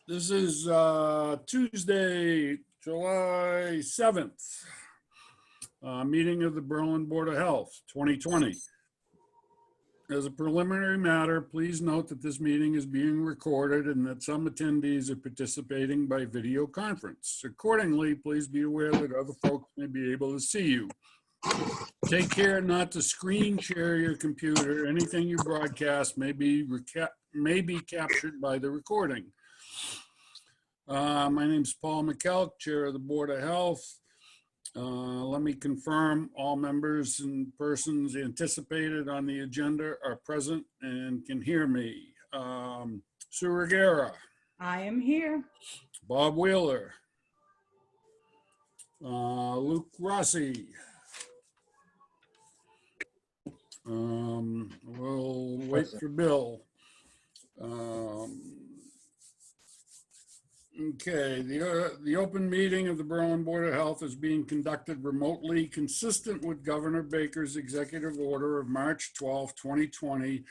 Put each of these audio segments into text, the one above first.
This is Tuesday, July 7th, meeting of the Berlin Board of Health, 2020. As a preliminary matter, please note that this meeting is being recorded and that some attendees are participating by video conference. Accordingly, please be aware that other folks may be able to see you. Take care not to screen share your computer. Anything you broadcast may be captured by the recording. My name is Paul McKelk, Chair of the Board of Health. Let me confirm all members and persons anticipated on the agenda are present and can hear me. Sue Regera. I am here. Bob Wheeler. Luke Rossi. We'll wait for Bill. Okay, the open meeting of the Berlin Board of Health is being conducted remotely, consistent with Governor Baker's executive order of March 12, 2020,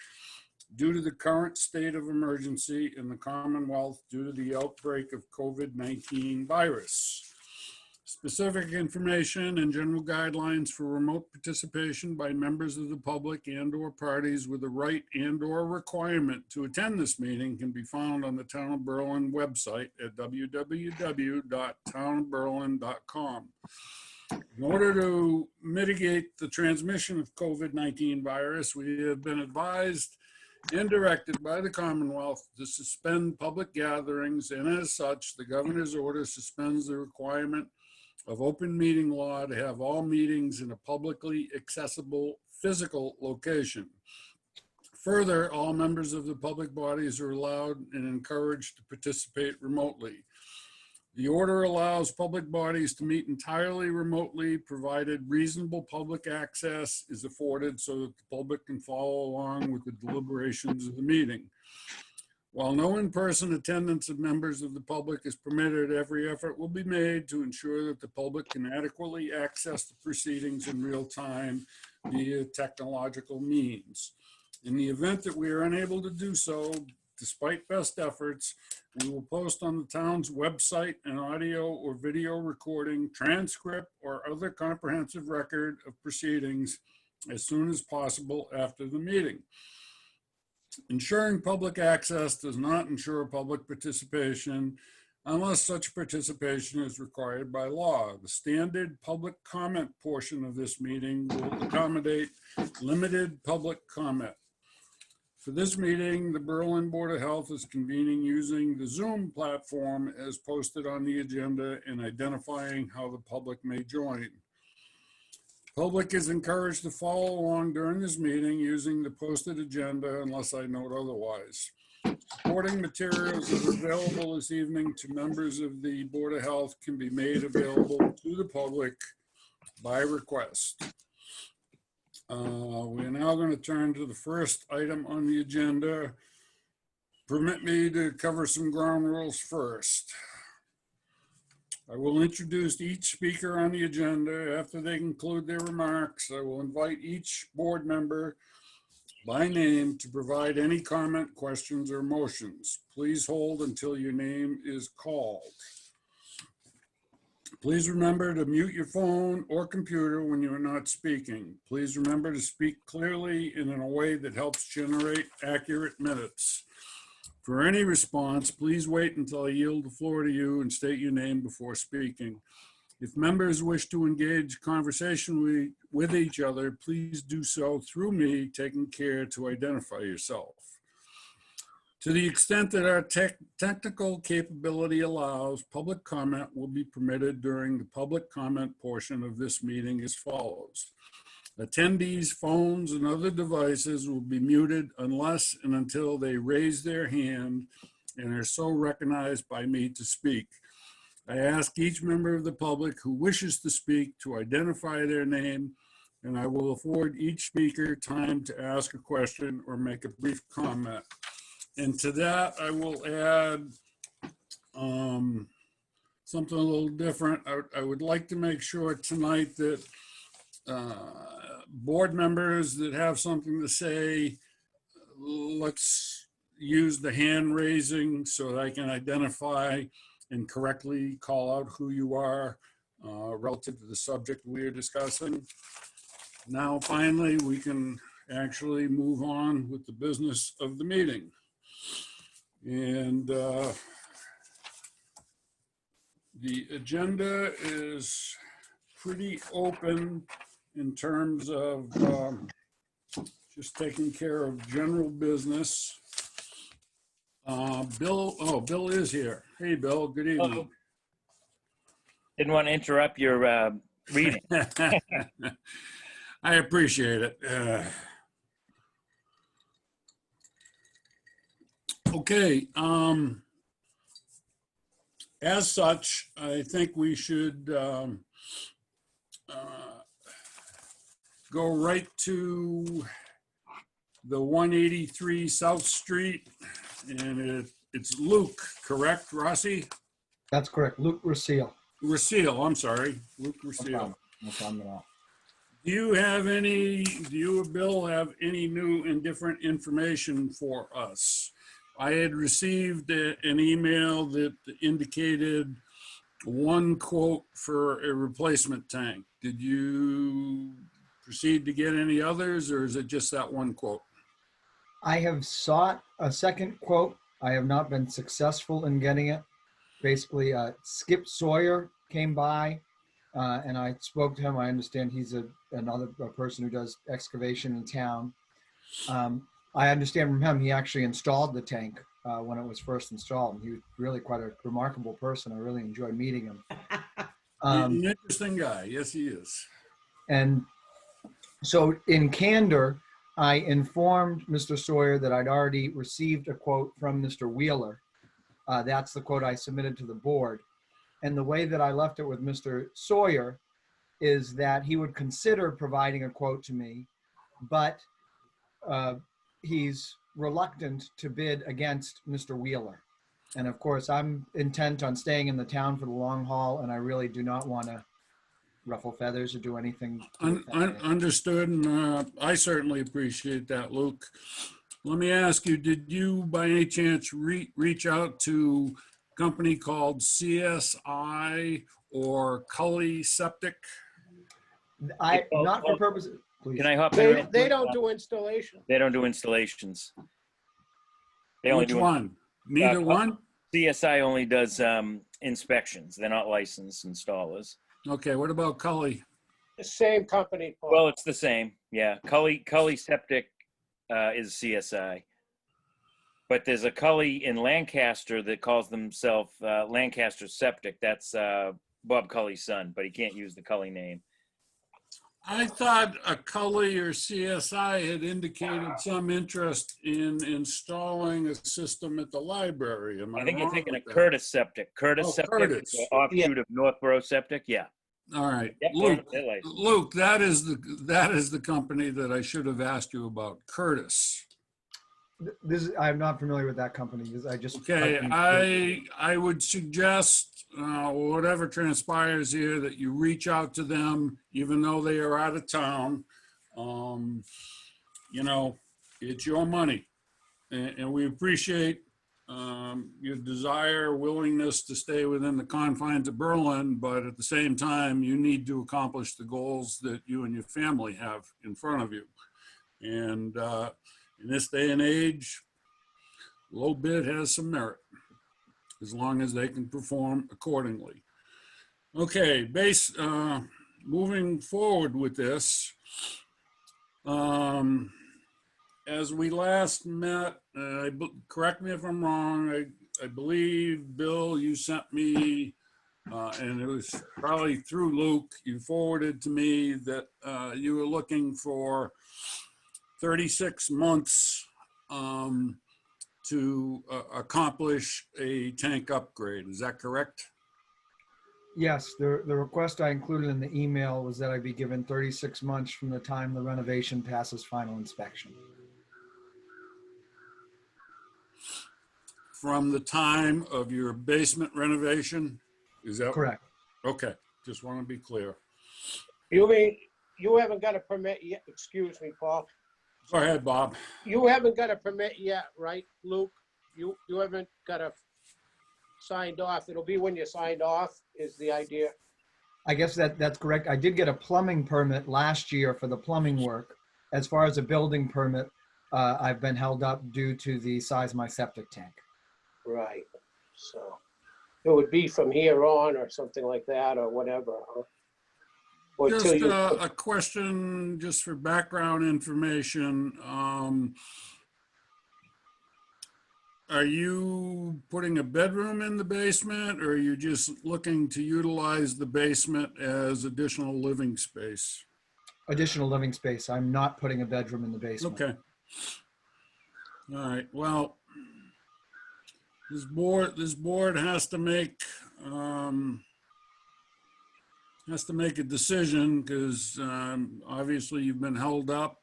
due to the current state of emergency in the Commonwealth due to the outbreak of COVID-19 virus. Specific information and general guidelines for remote participation by members of the public and/or parties with a right and/or requirement to attend this meeting can be found on the Town of Berlin website at www.townofberlin.com. In order to mitigate the transmission of COVID-19 virus, we have been advised and directed by the Commonwealth to suspend public gatherings, and as such, the governor's order suspends the requirement of open meeting law to have all meetings in a publicly accessible physical location. Further, all members of the public bodies are allowed and encouraged to participate remotely. The order allows public bodies to meet entirely remotely, provided reasonable public access is afforded so that the public can follow along with the deliberations of the meeting. While no in-person attendance of members of the public is permitted, every effort will be made to ensure that the public can adequately access the proceedings in real time via technological means. In the event that we are unable to do so, despite best efforts, we will post on the town's website an audio or video recording, transcript, or other comprehensive record of proceedings as soon as possible after the meeting. Ensuring public access does not ensure public participation unless such participation is required by law. The standard public comment portion of this meeting will accommodate limited public comment. For this meeting, the Berlin Board of Health is convening using the Zoom platform as posted on the agenda and identifying how the public may join. Public is encouraged to follow along during this meeting using the posted agenda unless I note otherwise. Supporting materials that are available this evening to members of the Board of Health can be made available to the public by request. We're now going to turn to the first item on the agenda. Permit me to cover some ground rules first. I will introduce each speaker on the agenda. After they conclude their remarks, I will invite each board member by name to provide any comment, questions, or motions. Please hold until your name is called. Please remember to mute your phone or computer when you are not speaking. Please remember to speak clearly and in a way that helps generate accurate minutes. For any response, please wait until I yield the floor to you and state your name before speaking. If members wish to engage conversation with each other, please do so through me, taking care to identify yourself. To the extent that our technical capability allows, public comment will be permitted during the public comment portion of this meeting as follows. Attendees' phones and other devices will be muted unless and until they raise their hand and are so recognized by me to speak. I ask each member of the public who wishes to speak to identify their name, and I will afford each speaker time to ask a question or make a brief comment. And to that, I will add something a little different. I would like to make sure tonight that board members that have something to say, let's use the hand raising so that I can identify and correctly call out who you are relative to the subject we are discussing. Now, finally, we can actually move on with the business of the meeting. And the agenda is pretty open in terms of just taking care of general business. Bill is here. Hey, Bill, good evening. Didn't want to interrupt your reading. I appreciate it. Okay. As such, I think we should go right to the 183 South Street, and it's Luke, correct, Rossi? That's correct. Luke Rossio. Rossio, I'm sorry, Luke Rossio. No problem at all. Do you, Bill, have any new and different information for us? I had received an email that indicated one quote for a replacement tank. Did you proceed to get any others, or is it just that one quote? I have sought a second quote. I have not been successful in getting it. Basically, Skip Sawyer came by and I spoke to him. I understand he's another person who does excavation in town. I understand from him, he actually installed the tank when it was first installed. And he was really quite a remarkable person. I really enjoyed meeting him. He's an interesting guy. Yes, he is. And so in candor, I informed Mr. Sawyer that I'd already received a quote from Mr. Wheeler. That's the quote I submitted to the board. And the way that I left it with Mr. Sawyer is that he would consider providing a quote to me, but he's reluctant to bid against Mr. Wheeler. And of course, I'm intent on staying in the town for the long haul, and I really do not want to ruffle feathers or do anything. Understood, and I certainly appreciate that, Luke. Let me ask you, did you by any chance reach out to a company called CSI or Cully Septic? Not for purposes. Please. Can I hop in? They don't do installation. They don't do installations. They only Which do one? Neither one? CSI only does inspections. They're not licensed installers. Okay, what about Cully? The same company, Paul. Well, it's the same. Yeah, Cully Septic is CSI, but there's a Cully in Lancaster that calls themselves Lancaster Septic. That's Bob Cully's son, but he can't use the Cully name. I thought a Cully or CSI had indicated some interest in installing a system at the library. Am I I think you're wrong thinking with of that? Curtis Septic. Curtis Septic, Curtis. is an offshoot of Northborough Septic. Yeah. All right, Yep, Luke, that is the company that I should have asked you about, Curtis. I'm not familiar with that company. Okay, I would suggest whatever transpires here that you reach out to them, even though they are out of town. You know, it's your money, and we appreciate your desire, willingness to stay within the confines of Berlin, but at the same time, you need to accomplish the goals that you and your family have in front of you. And in this day and age, low bid has some merit, as long as they can perform accordingly. Okay, moving forward with this, as we last met, correct me if I'm wrong, I believe, Bill, you sent me, and it was probably through Luke, you forwarded to me that you were looking for 36 months to accomplish a tank upgrade. Is that correct? Yes, the request I included in the email was that I be given 36 months from the time the renovation passes final inspection. From the time of your basement renovation? Is that correct? Okay, just want to be clear. You mean you haven't got a permit yet? Excuse me, Paul. Go ahead, Bob. You haven't got a permit yet, right, Luke? You haven't got a signed off. It'll be when you're signed off is the idea. I guess that's correct. I did get a plumbing permit last year for the plumbing work. As far as a building permit, I've been held up due to the size of my septic tank. Right. So it would be from here on or something like that or whatever, huh? Or till Just you, a question, just for background information. Are you putting a bedroom in the basement, or are you just looking to utilize the basement as additional living space? Additional living space. I'm not putting a bedroom in the basement. Okay. All right, well, this board has to make a decision, because obviously you've been held up.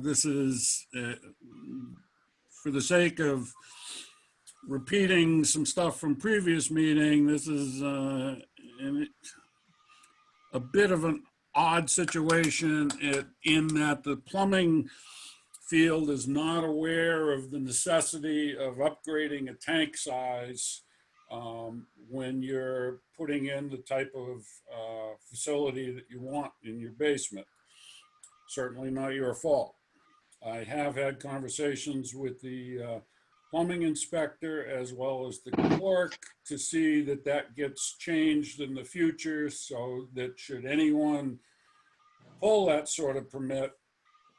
This is, for the sake of repeating some stuff from previous meeting, this is a bit of an odd situation in that the plumbing field is not aware of the necessity of upgrading a tank size when you're putting in the type of facility that you want in your basement. Certainly not your fault. I have had conversations with the plumbing inspector as well as the clerk to see that that gets changed in the future, so that should anyone pull that sort of permit,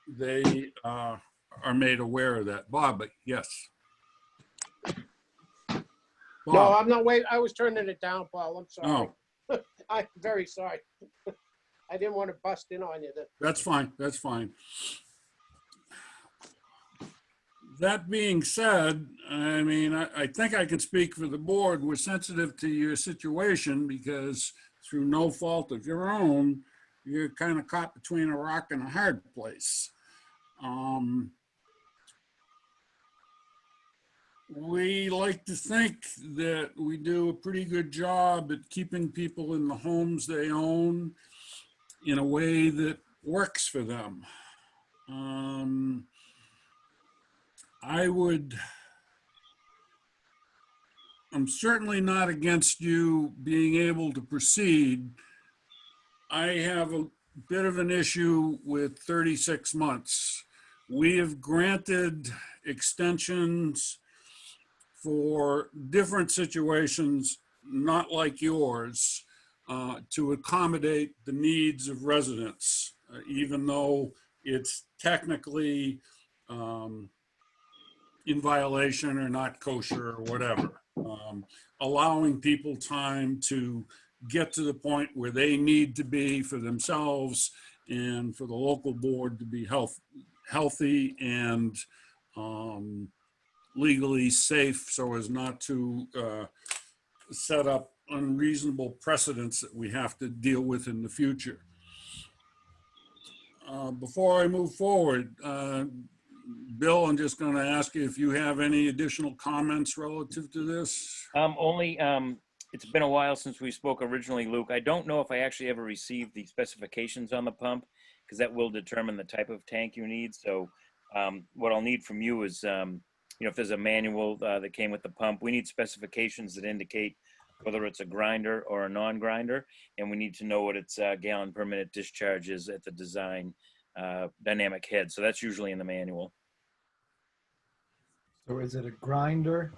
they are made aware of that. Bob, yes. no, Bob, I'm not waiting. I was turning it down, Paul. I'm sorry. oh, I'm very sorry. I didn't want to bust in on you. that's fine, that's fine. That being said, I mean, I think I can speak for the board. We're sensitive to your situation because through no fault of your own, you're kind of caught between a rock and a hard place. We like to think that we do a pretty good job at keeping people in the homes they own in a way that works for them. I'm certainly not against you being able to proceed. I have a bit of an issue with 36 months. We have granted extensions for different situations, not like yours, to accommodate the needs of residents, even though it's technically in violation or not kosher or whatever. Allowing people time to get to the point where they need to be for themselves and for the local board to be healthy and legally safe, so as not to set up unreasonable precedents that we have to deal with in the future. Before I move forward, Bill, I'm just going to ask you if you have any additional comments relative to this. It's been a while since we spoke originally, Luke. I don't know if I actually ever received the specifications on the pump, because that will determine the type of tank you need. So what I'll need from you is, if there's a manual that came with the pump, we need specifications that indicate whether it's a grinder or a non-grinder, and we need to know what its gallon per minute discharge is at the design dynamic head. So that's usually in the manual. So is it a grinder?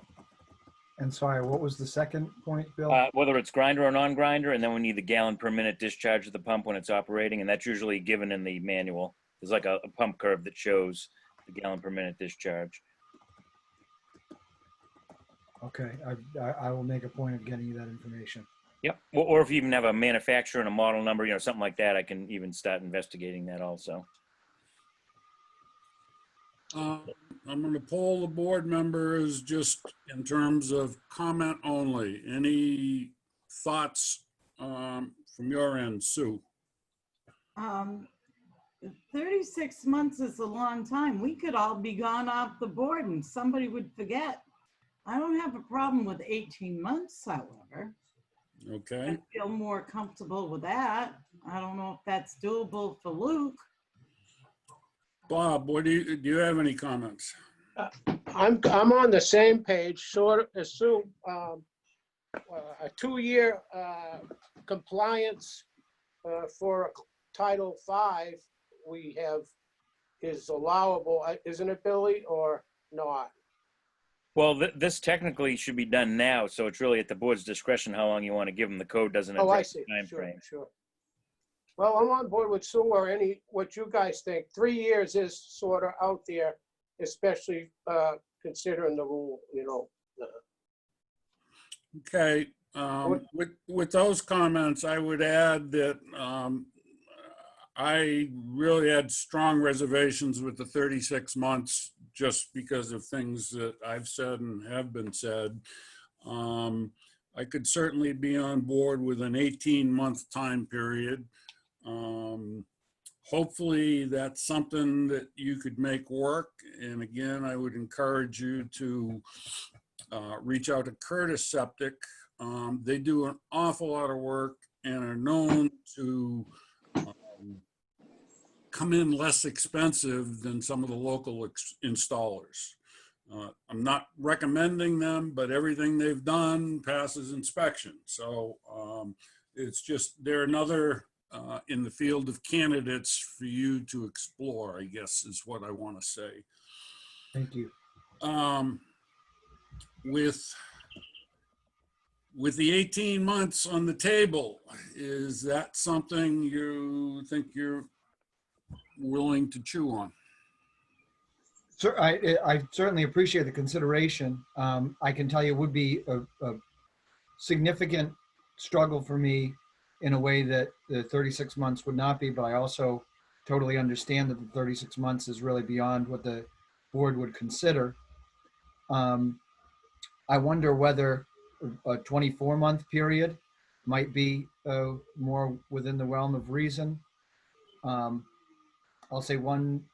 And sorry, what was the second point, Bill? Whether it's grinder or non-grinder, and then we need the gallon per minute discharge of the pump when it's operating, and that's usually given in the manual. There's like a pump curve that shows the gallon per minute discharge. Okay, I will make a point of getting you that information. Yep. Or if you even have a manufacturer and a model number, something like that, I can even start investigating that also. I'm going to poll the board members just in terms of comment only. Any thoughts from your end, Sue? 36 months is a long time. We could all be gone off the board and somebody would forget. I don't have a problem with 18 months, however. Okay. I feel more comfortable with that. I don't know if that's doable for Luke. Bob, do you have any comments? I'm on the same page, sort of assume, a 2-year, compliance, for Title V we have is allowable, isn't it, Billy, or not? Well, this technically should be done now, so it's really at the board's discretion how long you want to give them. The code doesn't Oh, I address the see, time sure, frame. sure. Well, I'm on board with Sue or what you guys think. 3 years is sort of out there, especially, considering the rule, you know. Okay, with those comments, I would add that I really had strong reservations with the 36 months just because of things that I've said and have been said. I could certainly be on board with an 18-month time period. Hopefully that's something that you could make work. And again, I would encourage you to reach out to Curtis Septic. They do an awful lot of work and are known to come in less expensive than some of the local installers. I'm not recommending them, but everything they've done passes inspection. So it's just, they're another in the field of candidates for you to explore, I guess is what I want to say. Thank you. With the 18 months on the table, is that something you think you're willing to chew on? Sir, I certainly appreciate the consideration. I can tell you it would be a significant struggle for me in a way that the 36 months would not be, but I also totally understand that the 36 months is really beyond what the board would consider. I wonder whether a 24-month period might be more within the realm of reason. I'll say one,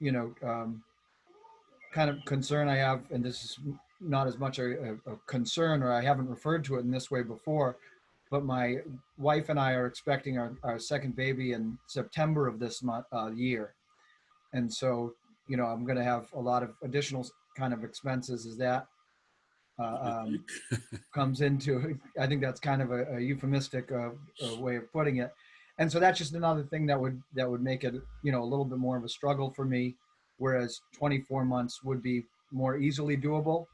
kind of concern I have, and this is not as much a concern, or I haven't referred to it in this way before, but my wife and I are expecting our second baby in September of this year. And so, I'm going to have a lot of additional kind of expenses as that comes into, I think that's kind of a euphemistic way of putting it. And so that's just another thing that would make it, a little bit more of a struggle for me, whereas 24 months would be more easily doable.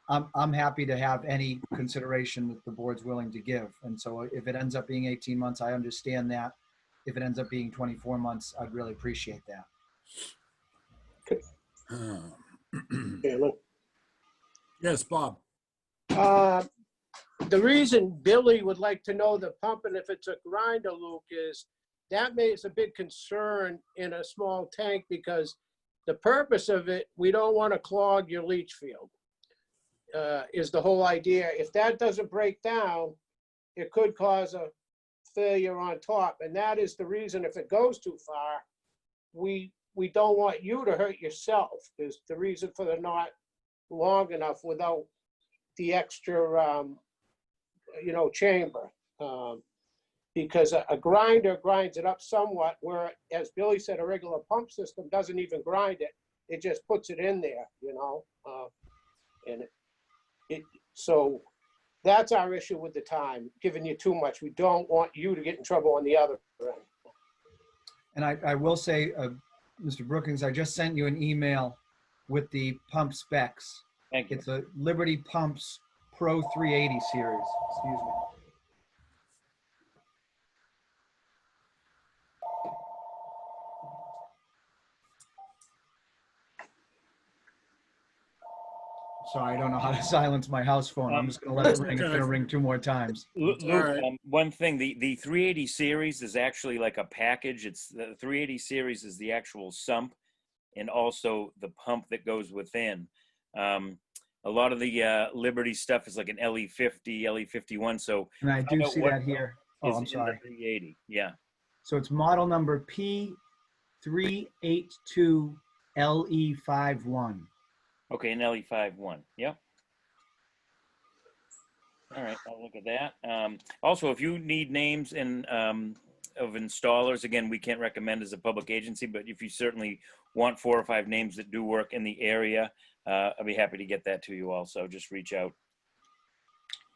I'm happy to have any consideration that the board's willing to give. And so if it ends up being 18 months, I understand that. If it ends up being 24 months, I'd really appreciate that. Yes, Bob. The reason Billy would like to know the pump and if it's a grinder, Luke, is that makes a big concern in a small tank, because the purpose of it, we don't want to clog your leach field, is the whole idea. If that doesn't break down, it could cause a failure on top. And that is the reason, if it goes too far, we don't want you to hurt yourself, is the reason for the not long enough without the extra, chamber. Because a grinder grinds it up somewhat, where, as Billy said, a regular pump system doesn't even grind it. It just puts it in there, and so that's our issue with the time, giving you too much. We don't want you to get in trouble on the other end. And I will say, Mr. Brookings, I just sent you an email with the pump specs. Thank you. It's a Liberty Pumps Pro 380 series. Excuse me. Sorry, I don't know how to silence my house phone. I'm just going to let it ring. It's going to ring 2 more times. Luke, All right. one thing, the 380 series is actually like a package. It's the 380 series is the actual sump and also the pump that goes within. A lot of the Liberty stuff is like an LE50, LE51. So And I do out see what that here. Oh, is I'm in the sorry. 380. Yeah. So it's model number P382LE51. Okay, an LE51. Yep. All right, I'll look at that. Also, if you need names and of installers. Again, we can't recommend as a public agency, but if you certainly want 4 or 5 names that do work in the area, I'd be happy to get that to you also. Just reach out.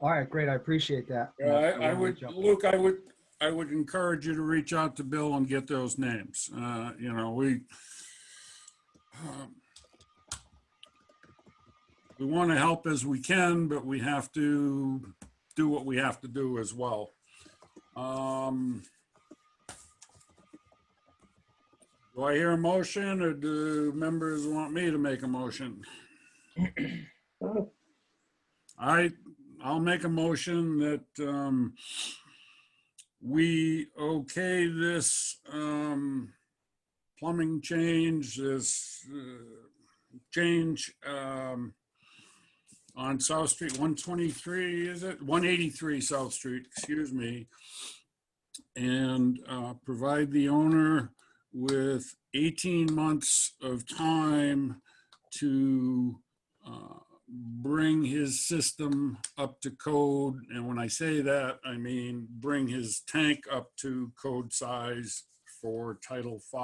All right, great. I appreciate that. Yeah, I will would, reach out. Luke, I would encourage you to reach out to Bill and get those names. You know, we want to help as we can, but we have to do what we have to do as well. Do I hear a motion, or do members want me to make a motion? I'll make a motion that we okay this plumbing change, this change on South Street, 123, is it? 183 South Street, excuse me. And provide the owner with 18 months of time to bring his system up to code. And when I say that, I mean bring his tank up to code size for Title V.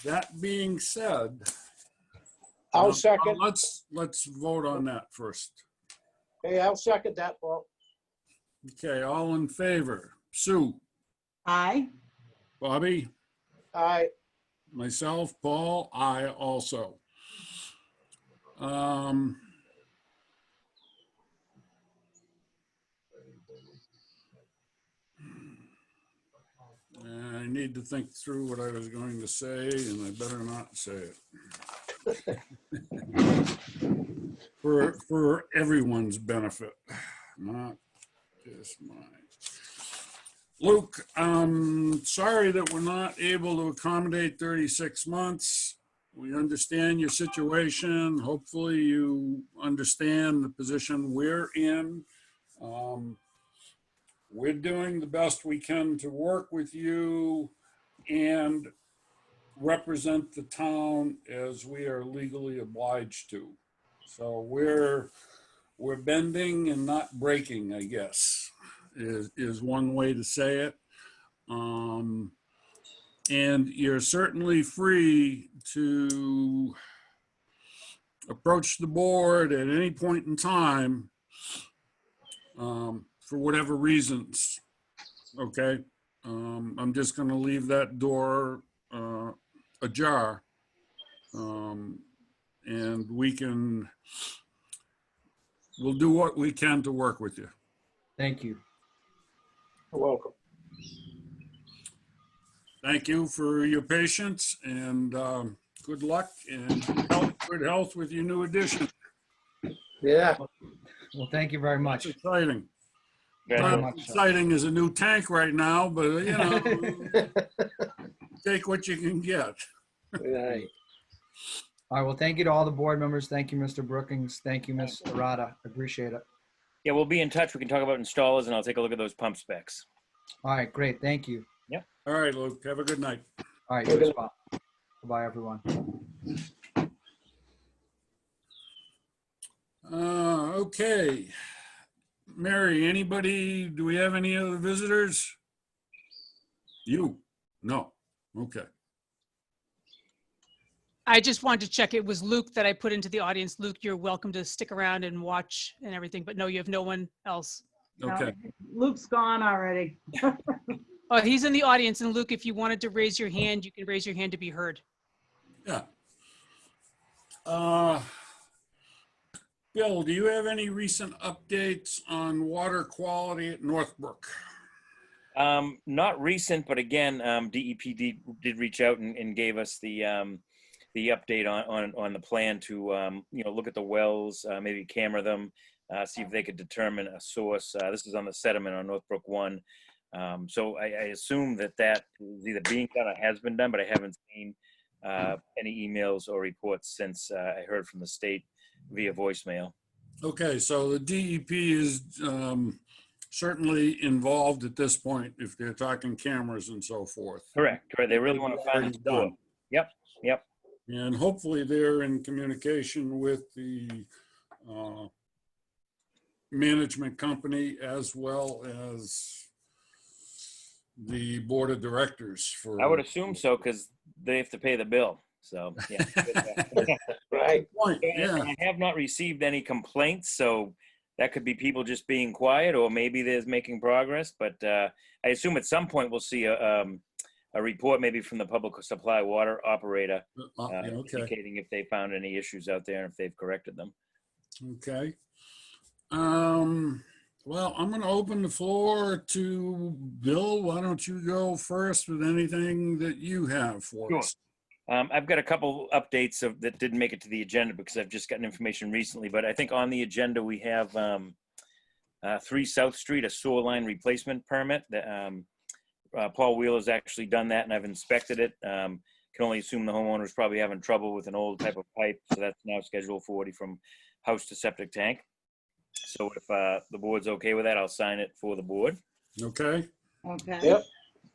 That being said, I'll second. let's vote on that first. Hey, I'll second that, Paul. Okay, all in favor? Sue, Aye. Bobby, Aye. myself, Paul, I also. I need to think through what I was going to say, and I better not say it. For everyone's benefit, not just mine. Luke, sorry that we're not able to accommodate 36 months. We understand your situation. Hopefully you understand the position we're in. We're doing the best we can to work with you and represent the town as we are legally obliged to. So we're bending and not breaking, I guess, is one way to say it. And you're certainly free to approach the board at any point in time for whatever reasons, okay? I'm just gonna leave that door ajar. And we'll do what we can to work with you. Thank you. You're welcome. Thank you for your patience, and good luck and good health with your new addition. Yeah. Well, thank you very much. It's exciting. Very Not much as so. exciting as a new tank right now, but you know, take what you can get. Right. All right, well, thank you to all the board members. Thank you, Mr. Brookings. Thank you, Ms. Arata. I appreciate it. Yeah, we'll be in touch. We can talk about installers, and I'll take a look at those pump specs. All right, great. Thank you. All right, Luke, have a good night. All right, you as well. Goodbye, everyone. Okay. Mary, anybody, do we have any other visitors? You? No. Okay. I just wanted to check. It was Luke that I put into the audience. Luke, you're welcome to stick around and watch and everything, but no, you have no one else. Okay. Luke's gone already. Oh, he's in the audience. And Luke, if you wanted to raise your hand, you can raise your hand to be heard. Yeah. Bill, do you have any recent updates on water quality at Northbrook? Not recent, but again, DEP did reach out and gave us the update on the plan to look at the wells, maybe camera them, see if they could determine a source. This is on the sediment on Northbrook 1. So I assume that is either being done or has been done, but I haven't seen any emails or reports since I heard from the state via voicemail. Okay, so the DEP is certainly involved at this point if they're talking cameras and so forth. Correct. They really want to find the source. Yep. And hopefully they're in communication with the management company as well as the board of directors for. I would assume so, because they have to pay the bill. So, yeah. Right. Point, yeah. And I have not received any complaints, so that could be people just being quiet, or maybe there's making progress. But I assume at some point we'll see a report, maybe from the public supply water operator, Yeah, okay, indicating if they found any issues out there and if they've corrected them. okay. Well, I'm gonna open the floor to Bill. Why don't you go first with anything that you have for Sure. us? I've got a couple updates that didn't make it to the agenda because I've just gotten information recently, but I think on the agenda we have 3 South Street, a sewer line replacement permit. That Paul Wheeler's actually done that, and I've inspected it. Can only assume the homeowner's probably having trouble with an old type of pipe, so that's now Schedule 40 from house to septic tank. So if the board's okay with that, I'll sign it for the board. Okay, Okay. Yep.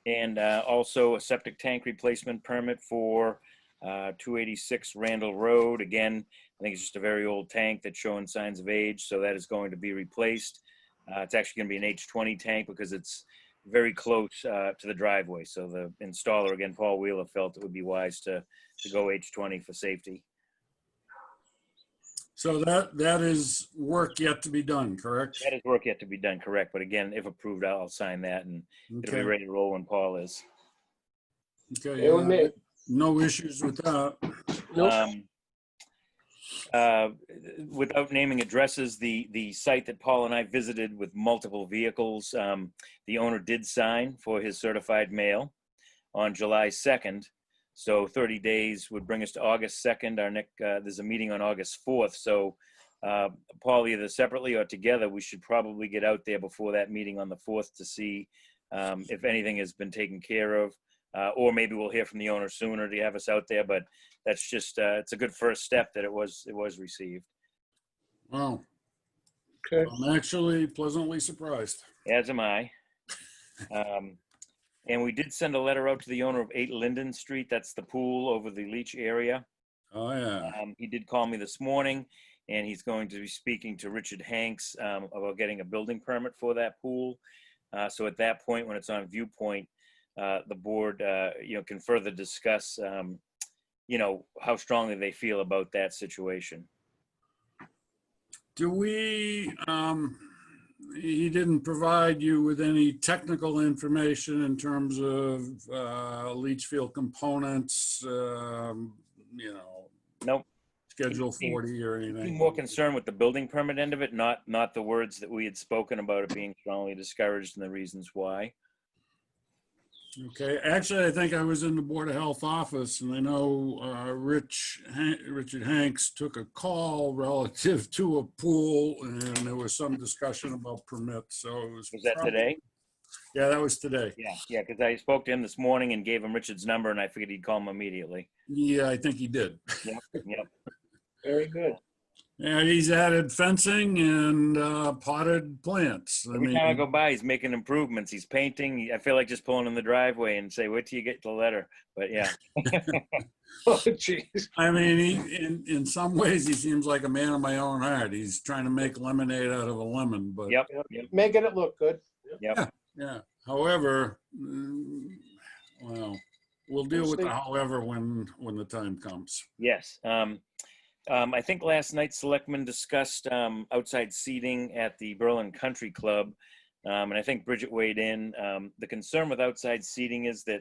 And also a septic tank replacement permit for 286 Randall Road. Again, I think it's just a very old tank that's showing signs of age, so that is going to be replaced. It's actually going to be an H20 tank because it's very close to the driveway. So the installer, again, Paul Wheeler, felt it would be wise to go H20 for safety. so that is work yet to be done, correct? That is work yet to be done, correct? But again, if approved, I'll sign that, and it'll be Okay, ready to roll when Paul is. okay, Yeah, we may- no issues with that. Nope. Without naming addresses, the site that Paul and I visited with multiple vehicles, the owner did sign for his certified mail on July 2nd. So 30 days would bring us to August 2nd. Our next, there's a meeting on August 4th. So Paul, either separately or together, we should probably get out there before that meeting on the 4th to see if anything has been taken care of. Or maybe we'll hear from the owner sooner to have us out there, but that's just, it's a good first step that it was received. Wow, Okay. I'm actually pleasantly surprised. As am I. And we did send a letter out to the owner of 8 Linden Street. That's the pool over the leach area. Oh, yeah, He did call me this morning, and he's going to be speaking to Richard Hanks about getting a building permit for that pool. So at that point, when it's on viewpoint, the board, can further discuss, how strongly they feel about that situation. do we, he didn't provide you with any technical information in terms of leach field components, Nope. Schedule 40 or Be anything? more concerned with the building permit end of it, not the words that we had spoken about it being strongly discouraged and the reasons why. Okay, actually, I think I was in the Board of Health office, and I know Richard Hanks took a call relative to a pool, and there was some discussion about permits, so it was. Was that today? Yeah, that was today. Yeah, because I spoke to him this morning and gave him Richard's number, and I figured he'd call him immediately. Yeah, I think he did. Yep. Very good. And he's added fencing and potted plants. Every time I go by, he's making improvements. He's painting. I feel like just pulling in the driveway and say, "Wait till you get the letter." But yeah, Oh, jeez. I mean, in some ways, he seems like a man of my own heart. He's trying to make lemonade out of a lemon, but yep. Making it look good. Yep. yeah. However, well, we'll deal with the see. however when the time comes. Yes. I think last night selectmen discussed outside seating at the Berlin Country Club. And I think Bridget weighed in. The concern with outside seating is that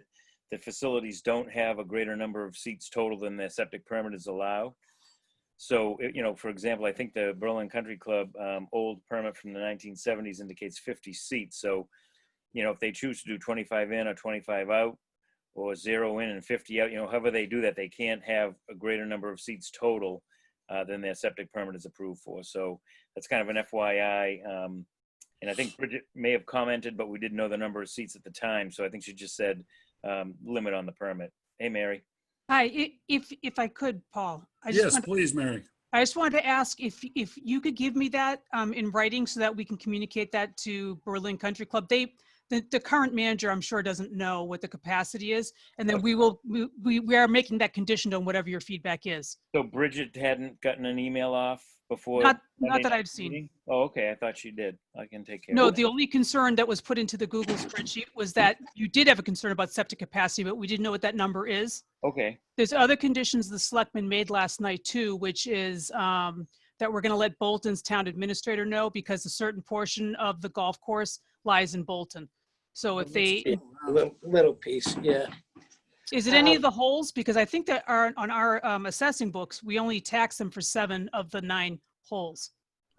the facilities don't have a greater number of seats total than their septic permit is allowed. So, for example, I think the Berlin Country Club old permit from the 1970s indicates 50 seats. So, if they choose to do 25 in or 25 out, or 0 in and 50 out, however they do that, they can't have a greater number of seats total than their septic permit is approved for. So that's kind of an FYI. And I think Bridget may have commented, but we didn't know the number of seats at the time. So I think she just said limit on the permit. Hey, Mary. Hi, if I could, Paul. Yes, please, Mary. I just wanted to ask if you could give me that in writing so that we can communicate that to Berlin Country Club. The current manager, I'm sure, doesn't know what the capacity is, and then we are making that conditioned on whatever your feedback is. So Bridget hadn't gotten an email off before? Not Monday that I've night's seen. meeting? Oh, okay, I thought she did. I can take care No, of it. the only concern that was put into the Google spreadsheet was that you did have a concern about septic capacity, but we didn't know what that number is. Okay, There's other conditions the selectmen made last night too, which is that we're going to let Bolton's town administrator know because a certain portion of the golf course lies in Bolton. So if they, Yeah, little piece, yeah. is it any of the holes? Because I think that on our assessing books, we only tax them for 7 of the 9 holes.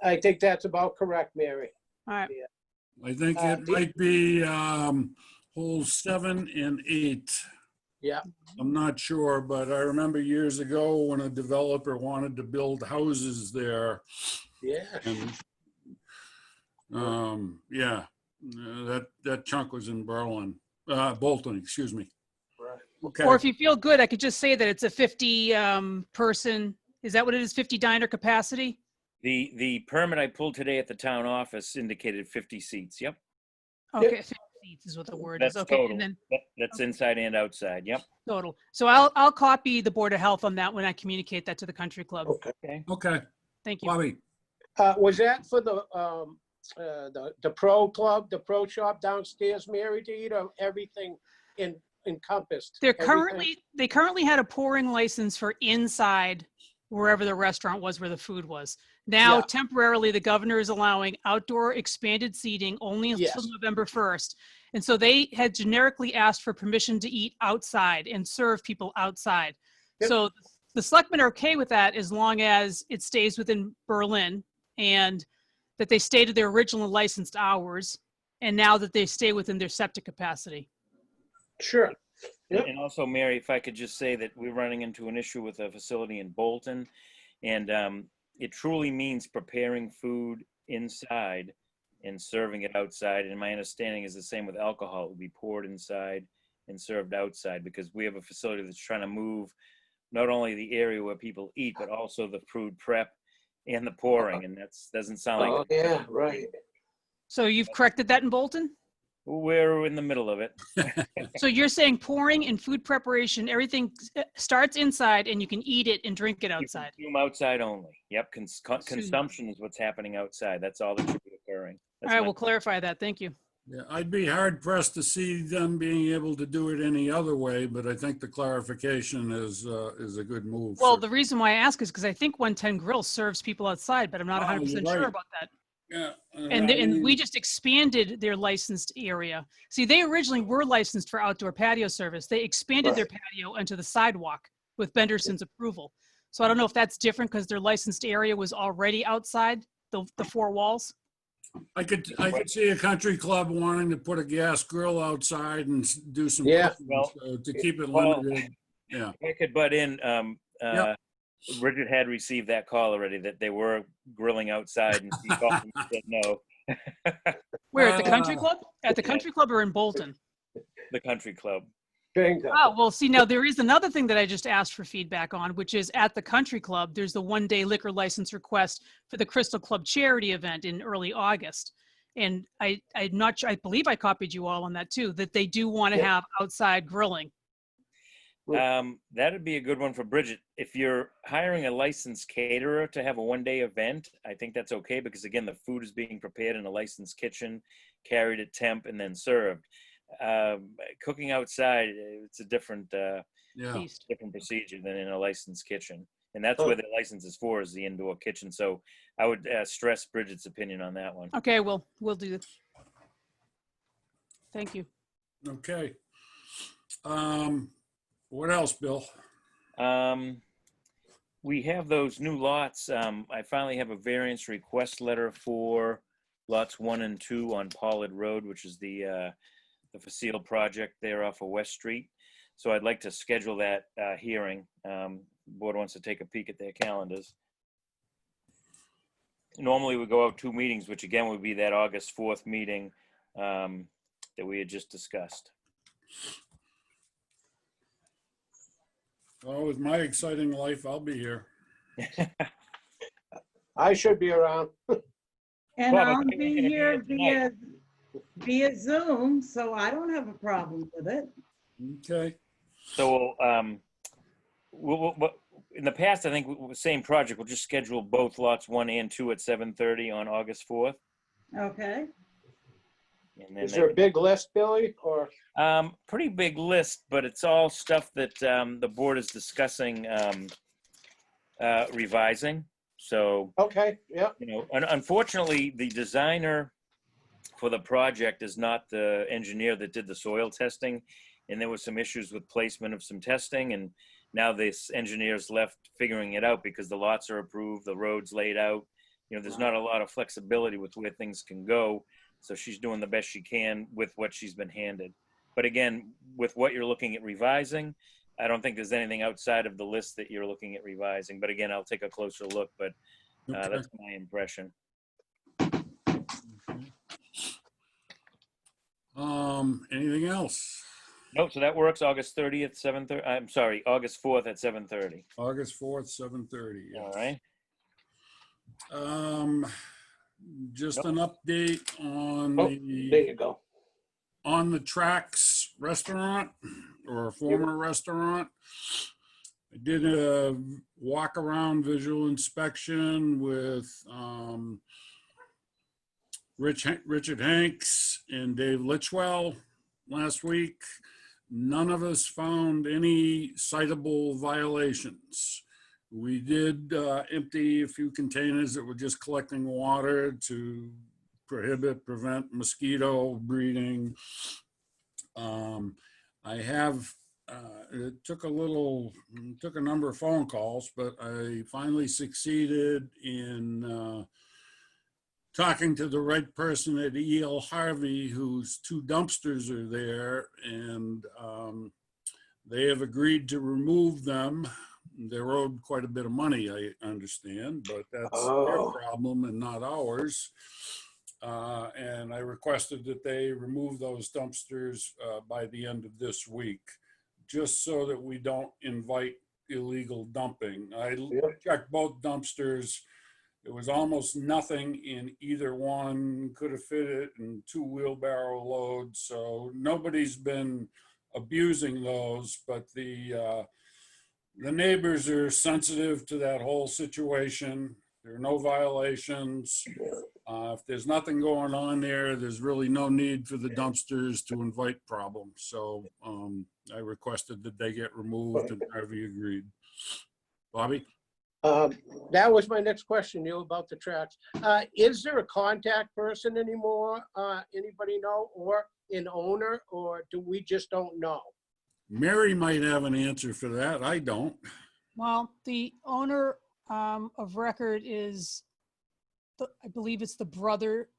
I think that's about correct, Mary. All right. I think it the- might be holes 7 and 8. Yeah, I'm not sure, but I remember years ago when a developer wanted to build houses there, yeah. and yeah, that chunk was in Bolton, excuse me. Right. Okay. Or if you feel good, I could just say that it's a 50 person, is that what it is, 50 diner capacity? the permit I pulled today at the town office indicated 50 seats. Yep, Okay, 50 seats is what the word is. that's Okay, total. and then That's inside and outside. Yep. total. So I'll copy the Board of Health on that when I communicate that to the country club. Okay. Okay. Okay, Thank you. Bobby. Was that for the pro club, the pro shop downstairs, Mary, to eat, or everything encompassed? They Everything? currently had a pouring license for inside wherever the restaurant was where the food was. Now Yeah. temporarily the governor is allowing outdoor expanded seating only until Yes. November 1st. And so they had generically asked for permission to eat outside and serve people outside. Yep. So the selectmen are okay with that as long as it stays within Berlin and that they stay to their original licensed hours. And now that they stay within their septic capacity. Sure. Yep. And also, Mary, if I could just say that we're running into an issue with a facility in Bolton, and it truly means preparing food inside and serving it outside. And my understanding is the same with alcohol. It will be poured inside and served outside because we have a facility that's trying to move not only the area where people eat, but also the food prep and the pouring. And that doesn't sound like Oh, yeah, right. So you've corrected that in Bolton? we're in the middle of it. So you're saying pouring and food preparation, everything starts inside and you can eat it and drink it You outside? consume outside only. Yep, consumption is what's happening outside. That's all that should be occurring. All That's right, my- we'll clarify that. Thank you. Yeah, I'd be hard pressed to see them being able to do it any other way, but I think the clarification is a good move. Well, the reason why I ask is because I think 110 Grill serves people outside, but I'm not Oh, 100% you're sure right. about that. Yeah, And we just expanded their licensed area. See, they originally were licensed for outdoor patio service. They expanded their patio onto the sidewalk with Benderson's approval. So I don't know if that's different because their licensed area was already outside the 4 walls. I could see a country club wanting to put a gas grill outside and do some Yeah. cooking, Well, so to keep it well, limited. Yeah, If I could butt in, Yep. Bridget had received that call already that they were grilling outside and she called and said no. Where, at the country Ah. club? At the country club or in Bolton? The country club. Bingo. Oh, well, see, now there is another thing that I just asked for feedback on, which is at the country club, there's the 1-day liquor license request for the Crystal Club charity event in early August. And I'm not sure, I believe I copied you all on that too, that they do want to Yeah. have outside grilling. That'd be a good one for Bridget. If you're hiring a licensed caterer to have a 1-day event, I think that's okay because again, the food is being prepared in a licensed kitchen, carried at temp, and then served. Cooking outside, it's a different yeah. Feast. different procedure than in a licensed kitchen, and that's where the license is for, is the indoor kitchen. So I would stress Bridget's opinion on that one. Okay, well, we'll do that. Thank you. Okay. What else, Bill? We have those new lots. I finally have a variance request letter for lots 1 and 2 on Pollard Road, which is the Facile project there off of West Street. So I'd like to schedule that hearing. Board wants to take a peek at their calendars. Normally we go out 2 meetings, which again would be that August 4th meeting that we had just discussed. Oh, with my exciting life, I'll be here. I should be around. And Well, I'll but you're be gonna be here here via Zoom, so I don't have a problem with it. Okay. So in the past, I think same project, we'll just schedule both lots 1 and 2 at 7:30 on August 4th. Okay, And then Is there a big list, Billy, or? pretty big list, but it's all stuff that the board is discussing revising. So, Okay, yeah, unfortunately, the designer for the project is not the engineer that did the soil testing, and there was some issues with placement of some testing, and now this engineer's left figuring it out because the lots are approved, the road's laid out. There's not a lot of flexibility with where things can go, so she's doing the best she can with what she's been handed. But again, with what you're looking at revising, I don't think there's anything outside of the list that you're looking at revising. But again, I'll take a closer look, but Okay. that's my impression. Anything else? Nope, so that works. August 30th, 7:30. I'm sorry, August 4th at 7:30. August 4th, 7:30. All right. Just an update on oh, there you go. on the Tracks restaurant, or a former restaurant. I did a walk around visual inspection with Richard Hanks and Dave Litchwell last week. None of us found any citable violations. We did empty a few containers that were just collecting water to prevent mosquito breeding. It took a number of phone calls, but I finally succeeded in talking to the right person at E.L. Harvey, whose 2 dumpsters are there, and they have agreed to remove them. They're owed quite a bit of money, I understand, but that's their problem and not ours. And I requested that they remove those dumpsters by the end of this week, just so that we don't invite illegal dumping. I checked both dumpsters. There was almost nothing in either one, could have fit it in 2 wheelbarrow loads. So nobody's been abusing those, but the neighbors are sensitive to that whole situation. There are no violations. If there's nothing going on there, there's really no need for the dumpsters to invite problems. So I requested that they get removed, and Harvey agreed. Bobby? That was my next question, Neil, about the tracks. Is there a contact person anymore? Anybody know, or an owner, or do we just don't know? Mary might have an answer for that. I don't. well, the owner of record is, I believe it's the brother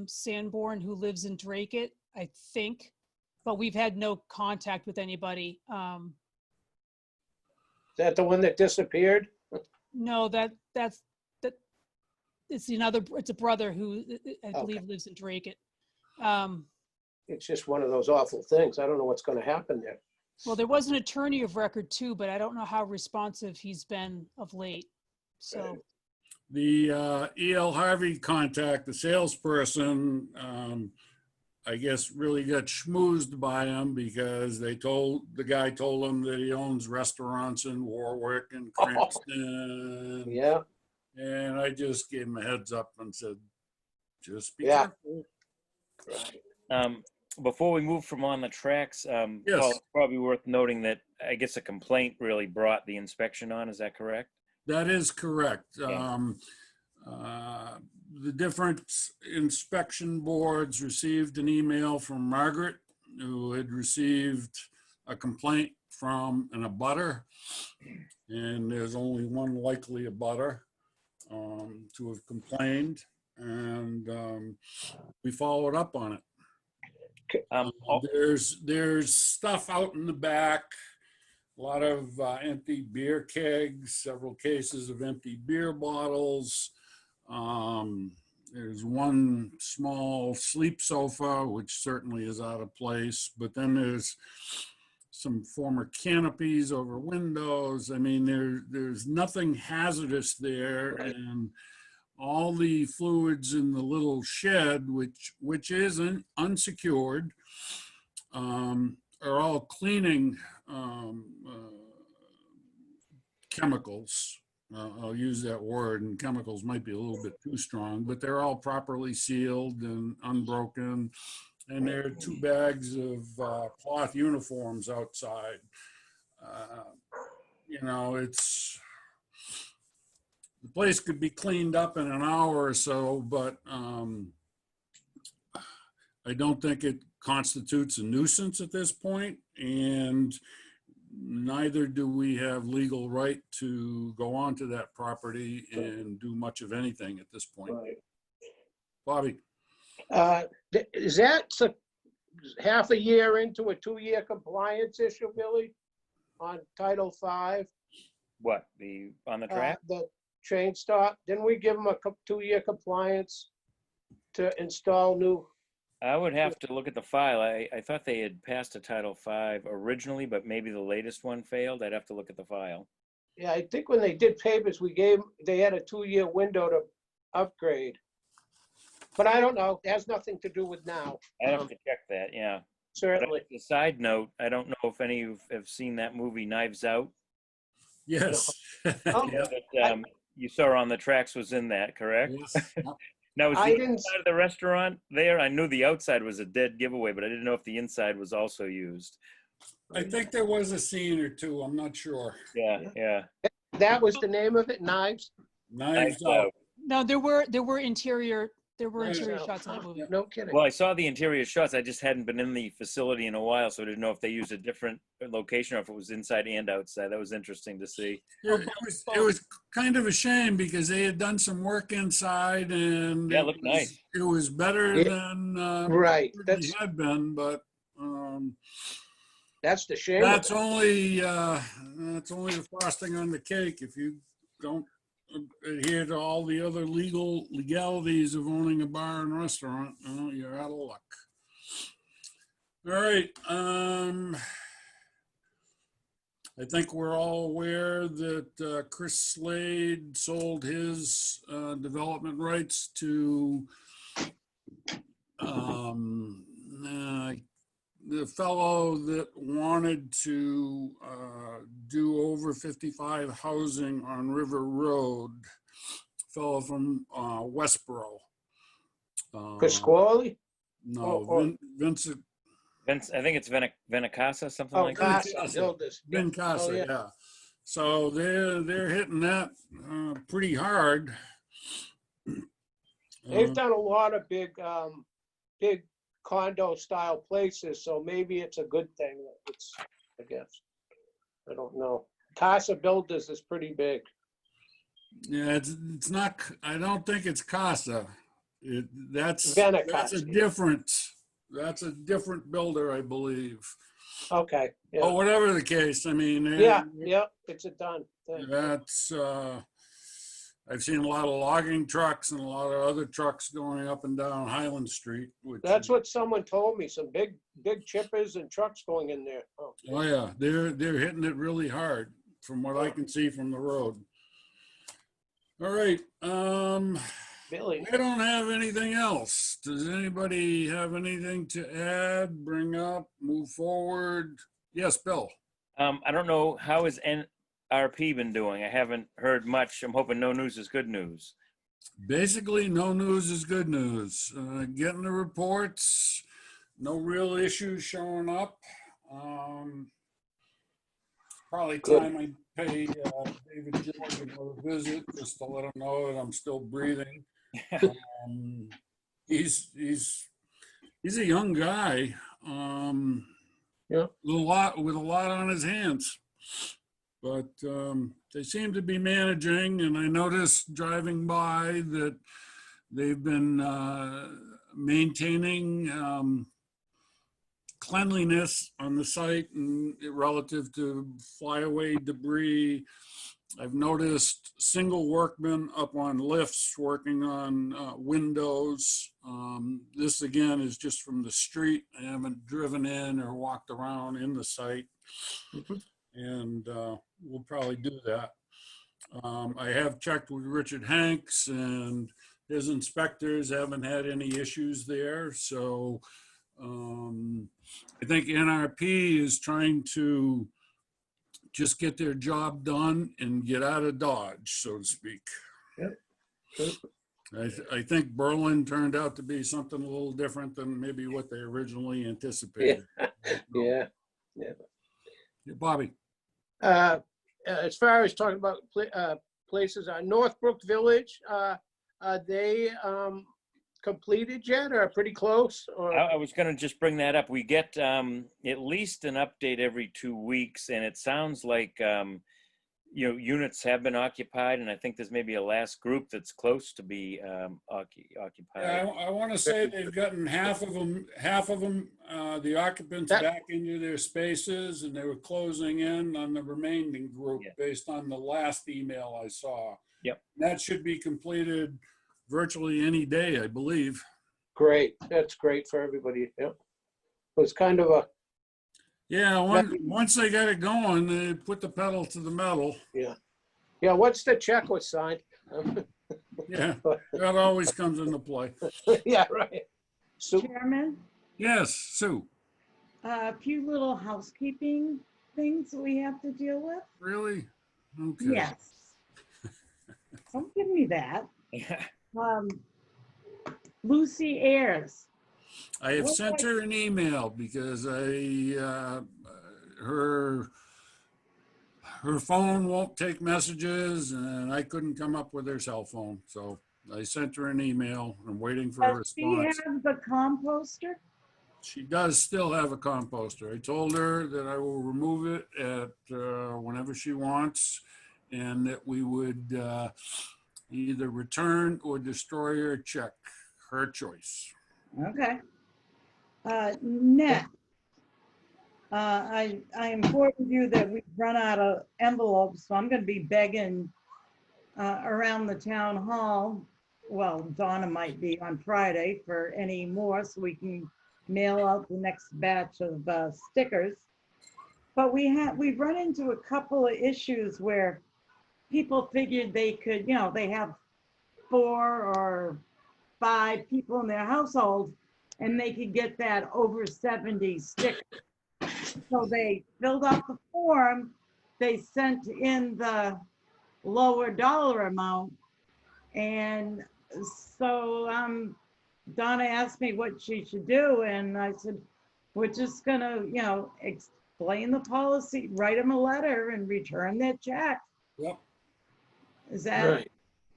Sanborn, who lives in Dracut, I think, but we've had no contact with anybody. Is that the one that disappeared? No, it's a brother who I believe lives in Dracut. It's just one of those awful things. I don't know what's going to happen there. Well, there was an attorney of record too, but I don't know how responsive he's been of late. So The E.L. Harvey contact, the salesperson, I guess really got schmoozed by him, because the guy told him that he owns restaurants in Warwick and Cranston. Yeah. And I just gave him a heads up and said, just be Yeah. careful. Right. Before we move from on the tracks, Yes. Paul, it's probably worth noting that I guess a complaint really brought the inspection on. Is that correct? That is correct. Yeah. The different inspection boards received an email from Margaret, who had received a complaint from an abutter, and there's only one likely abutter to have complained, and we followed up on it. There's stuff out in the back, a lot of empty beer kegs, several cases of empty beer bottles. There's one small sleep sofa, which certainly is out of place, but then there's some former canopies over windows. I mean, there's nothing hazardous there, Right. and all the fluids in the little shed, which is unsecured, are all cleaning chemicals. I'll use that word, and chemicals might be a little bit too strong, but they're all properly sealed and unbroken. And there are 2 bags of cloth uniforms outside. You know, the place could be cleaned up in an hour or so, but I don't think it constitutes a nuisance at this point, and neither do we have legal right to go onto that property and do much of anything at this point. Right. Bobby? Is that half a year into a 2-year compliance issue, Billy, on Title V? What, on the track? The train stop, didn't we give them a 2-year compliance to install new? I would have to look at the file. I thought they had passed a Title V originally, but maybe the latest one failed. I'd have to look at the file. Yeah, I think when they did papers, they had a 2-year window to upgrade. But I don't know, it has nothing to do with now. I'd have to check that, yeah. But Certainly. as a side note, I don't know if any of you have seen that movie Knives Out. Yes. Oh, Yeah, but you saw On the Tracks was in that, correct? Yes. Now, was I the didn't- inside of the restaurant there? I knew the outside was a dead giveaway, but I didn't know if the inside was also used. I think there was a scene or two, I'm not sure. Yeah. That was the name of it, Knives? Knives Out. No, there were interior Right. shots in that movie. No kidding. Well, I saw the interior shots. I just hadn't been in the facility in a while, so I didn't know if they used a different location or if it was inside and outside. That was interesting to see. It was kind of a shame because they had done some work inside, and Yeah, it looked nice. It was better Yeah. than Right, it had been, but that's the shame. of that's it. only the frosting on the cake. If you don't adhere to all the other legalities of owning a bar and restaurant, you're out of luck. All right. I think we're all aware that Chris Slade sold his development rights to the fellow that wanted to do over 55 housing on River Road, fellow from Westboro. Pasquale? No, or- Vincent Vince, I think it's Venacasa, something Oh, like that. Casa Builders. Ben Casa, Oh, yeah. yeah. So they're hitting that pretty hard. They've done a lot of big condo style places, so maybe it's a good thing. I guess. I don't know. Casa Builders is pretty big. Yeah, it's not. I don't think it's Casa. That's Venacasa. That's a different builder, I believe. Okay, But yeah, whatever the case, I mean, yeah, it's a done thing. that's. I've seen a lot of logging trucks and a lot of other trucks going up and down Highland Street. Which That's what someone told me, some big chippers and trucks going in there. Oh, Oh yeah, they're hitting it really hard from what I can see from the road. All right, Billy, I don't have anything else. Does anybody have anything to add, bring up, move forward? Yes, Bill. I don't know, how has NRP been doing? I haven't heard much. I'm hoping no news is good news. Basically, no news is good news. Getting the reports, no real issues showing up. Probably time I pay David George another visit just to let him know that I'm still breathing. He's a young guy. Yeah. With a lot on his hands. But they seem to be managing, and I noticed driving by that they've been maintaining cleanliness on the site and relative to flyaway debris. I've noticed single workmen up on lifts working on windows. This again is just from the street. I haven't driven in or walked around in the site. And we'll probably do that. I have checked with Richard Hanks, and his inspectors haven't had any issues there. So I think NRP is trying to just get their job done and get out of Dodge, so to speak. Yep. I think Berlin turned out to be something a little different than maybe what they originally anticipated. Yeah. Bobby, As far as talking about places, Northbrook Village, are they completed yet or pretty close? Or I was going to just bring that up. We get at least an update every 2 weeks, and it sounds like units have been occupied, and I think there's maybe a last group that's close to be occupied. yeah, I want to say they've gotten half of them, the occupants back into their spaces, and they were closing in on the remaining group Yeah. based on the last email I saw. Yep. That should be completed virtually any day, I believe. great, that's great for everybody. Yep. It was kind of a, Yeah, once they got it going, they put the pedal to the metal. yeah, once the check was signed. Yeah, that always comes into play. Yeah, right. So, Chairman, Yes, Sue, a few little housekeeping things that we have to deal with. really? Okay. Yes. Don't give me that. Lucy Ayers. I have What sent I- her an email because her phone won't take messages and I couldn't come up with her cell phone. So I sent her an email. I'm waiting for a Does she response. have the composter? She does still have a composter. I told her that I will remove it at whenever she wants and that we would either return or destroy her check, her choice. Okay. Next, I informed you that we've run out of envelopes, so I'm gonna be begging around the town hall. Well, Donna might be on Friday for any more, so we can mail out the next batch of stickers. But we've run into a couple of issues where people figured they could, they have 4 or 5 people in their household and they could get that over 70 sticker. So they filled out the form, they sent in the lower dollar amount. And so Donna asked me what she should do. And I said, we're just gonna, explain the policy, write them a letter and return their check. Yep. Is that?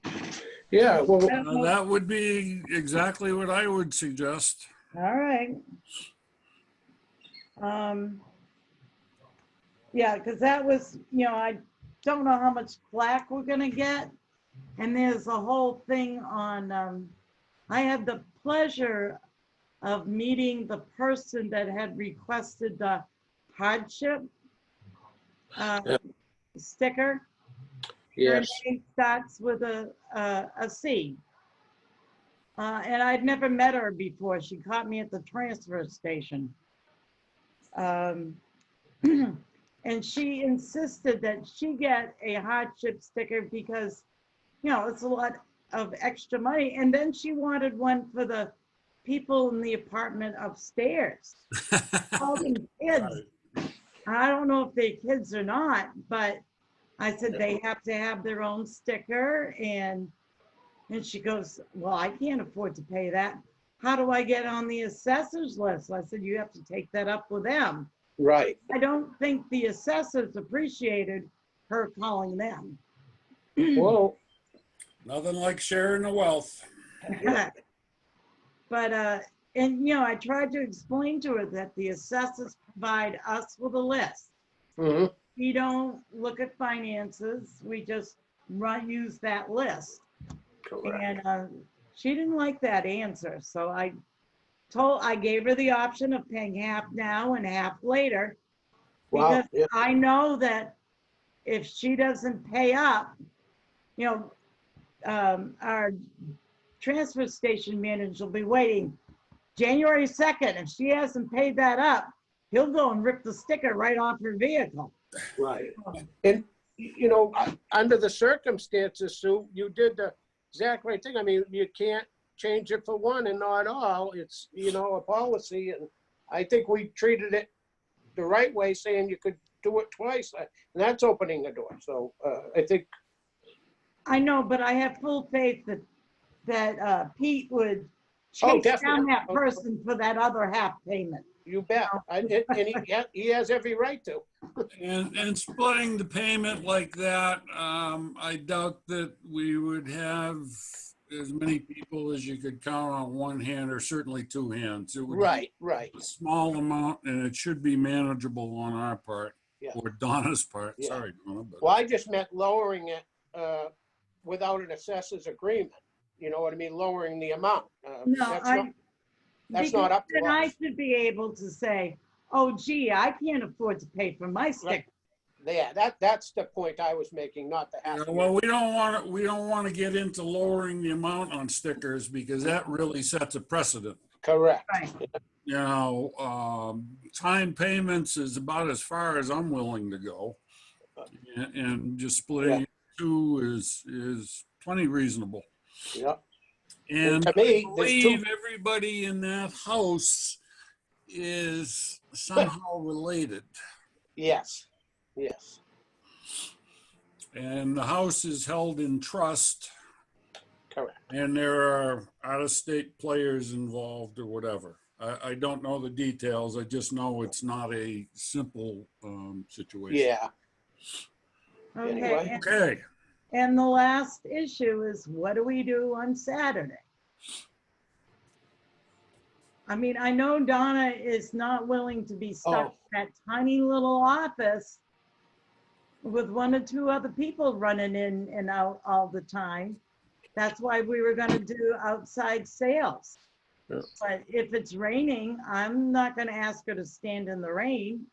right. Yeah, well, That would be exactly what I would suggest. All right. Yeah, because that was, I don't know how much flack we're gonna get. And there's a whole thing on, I had the pleasure of meeting the person that had requested the hardship sticker. Her yes, name starts with a C. And I'd never met her before. She caught me at the transfer station. And she insisted that she get a hardship sticker because, it's a lot of extra money. And then she wanted one for the people in the apartment upstairs. All these kids. I don't know if they're kids or not, but I said they have to have their own sticker. And she goes, well, I can't afford to pay that. How do I get on the assessors list? I said, you have to take that up with them. right. I don't think the assessors appreciated her calling them. Well, Nothing like sharing the wealth. But, I tried to explain to her that the assessors provide us with a list. mhm, We don't look at finances, we just use that list. correct. And she didn't like that answer, so I gave her the option of paying half now and half later. Wow, Because yeah, I know that if she doesn't pay up, our transfer station manager will be waiting January 2nd. If she hasn't paid that up, he'll go and rip the sticker right off her vehicle. right. And, under the circumstances, Sue, you did the exact right thing. I mean, you can't change it for one and not all. It's, a policy. And I think we treated it the right way, saying you could do it twice, and that's opening the door. So I think, I know, but I have full faith that Pete would Oh, chase down definitely. that person for that other half payment. you bet. And he has every right to. And splitting the payment like that, I doubt that we would have as many people as you could count on one hand or certainly two hands. It would be Right, right. a small amount and it should be manageable on our part Yeah. or Donna's part. Yeah. Sorry, Donna. But Well, I just meant lowering it without an assessor's agreement. You know what I mean? Lowering the amount. No, That's not up to Then I us. should be able to say, oh gee, I can't afford to pay for my sticker. Yeah, that's the point I was making, not the half. Yeah, well, we don't want to get into lowering the amount on stickers because that really sets a precedent. Correct. Right. You know, time payments is about as far as I'm willing to go. And just splitting it two is plenty reasonable. Yeah. And to me, I there's believe everybody in that house is somehow related. Yes. Yes. And the house is held in trust Correct. and there are out-of-state players involved or whatever. I don't know the details. I just know it's not a simple situation. Yeah. Okay, Anyway. Okay. and the last issue is what do we do on Saturday? I mean, I know Donna is not willing to be stuck in that tiny little office with one or two other people running in and out all the time. That's why we were gonna do outside sales. Yeah. But if it's raining, I'm not gonna ask her to stand in the rain.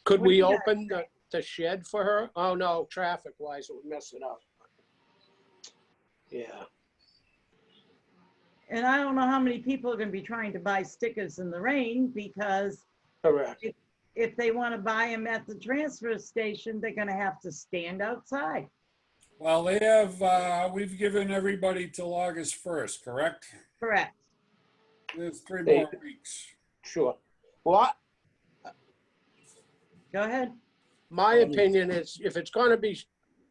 Could What do we you guys open the shed for her? Oh, no, traffic wise, it would mess it up. Yeah. And I don't know how many people are gonna be trying to buy stickers in the rain because Correct. if they wanna buy them at the transfer station, they're gonna have to stand outside. Well, they have, we've given everybody till August 1st, correct? Correct. There's 3 They- more weeks. Sure. Well, Go ahead. my opinion is if it's gonna be,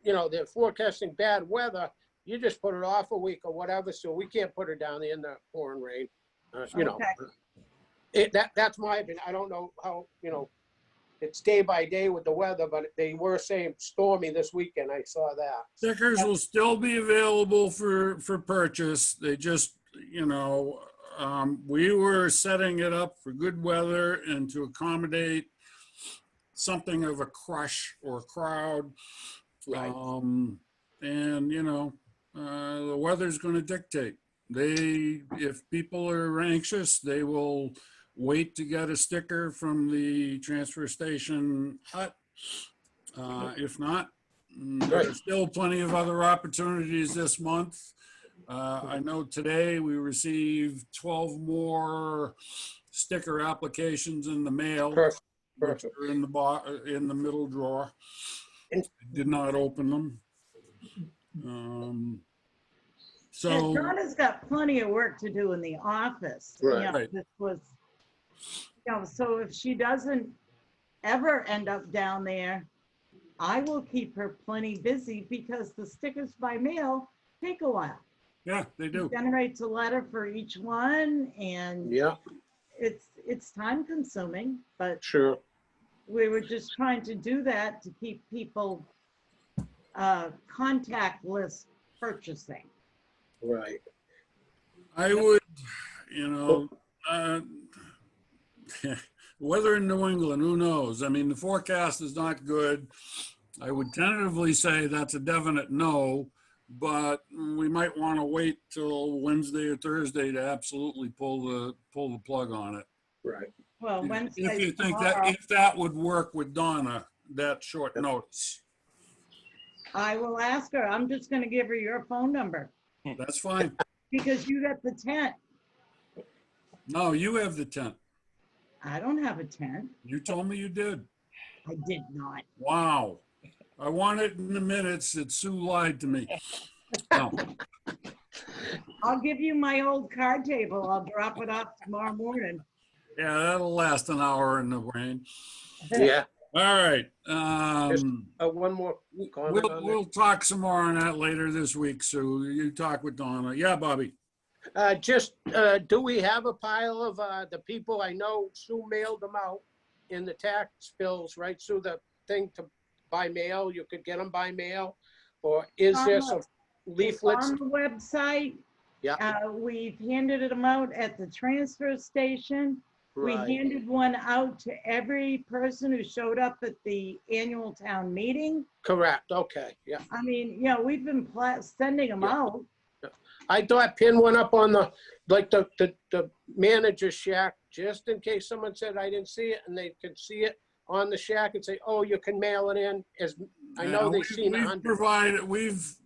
you know, they're forecasting bad weather, you just put it off a week or whatever, so we can't put her down there in the pouring rain. You know, that's my opinion. I don't know how, you know, it's day by day with the weather, but they were saying stormy this weekend. I saw that. Stickers will still be available for purchase. They just, you know, we were setting it up for good weather and to accommodate something of a crush or crowd. Right. And, you know, the weather's going to dictate. If people are anxious, they will wait to get a sticker from the transfer station hut. If not, there's still plenty of other opportunities this month. I know today we received 12 more sticker applications in the mail. Perfect. Which Perfect. are in the middle drawer. And- Did not open them. And So, Donna's got plenty of work to do in the office. You Right. know, Right. This was, you know, so if she doesn't ever end up down there, I will keep her plenty busy because the stickers by mail take a while. yeah, they do. Generates a letter for each one and Yeah, it's time consuming, but sure. we were just trying to do that to keep people contactless purchasing. Right. I would, you know, weather in New England, who knows? I mean, the forecast is not good. I would tentatively say that's a definite no, but we might want to wait till Wednesday or Thursday to absolutely pull the plug on it. Right. Well, If Wednesday. you think that, if that would work with Donna, that short notice, I will ask her. I'm just gonna give her your phone number that's fine. because you got the tent. No, you have the tent. I don't have a tent. You told me you did. I did not. Wow. I want it in the minutes that Sue lied to me. No. I'll give you my old card table. I'll drop it off tomorrow morning. Yeah, that'll last an hour in the rain. Yeah. All right. One more comment on that. We'll talk some more on that later this week. So you talk with Donna. Yeah, Bobby. Do we have a pile of the people? I know Sue mailed them out in the tax bills, right? Sue, the thing to by mail, you could get them by mail? Or is there some leaflets? On the website. Yeah. We've handed them out at the transfer station. We Right. handed one out to every person who showed up at the annual town meeting. Correct, okay, yeah. I mean, yeah, we've been sending them Yeah. out. I thought pin one up on the manager's shack, just in case someone said I didn't see it, and they could see it on the shack and say, oh, you can mail it in, as I know Yeah, they've seen we've 100. provided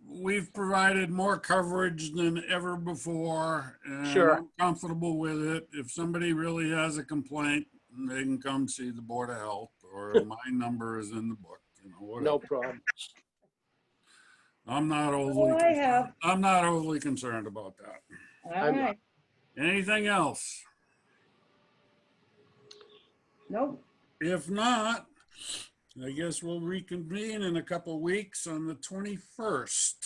we've provided more coverage than ever before, and Sure. I'm comfortable with it. If somebody really has a complaint, they can come see the Board of Health, or my number is in the book. You know, whatever. No problem. I'm not overly. I have. I'm not overly concerned about that. All I'm not. right. Anything else? Nope. If not, I guess we'll reconvene in a couple weeks on the 21st.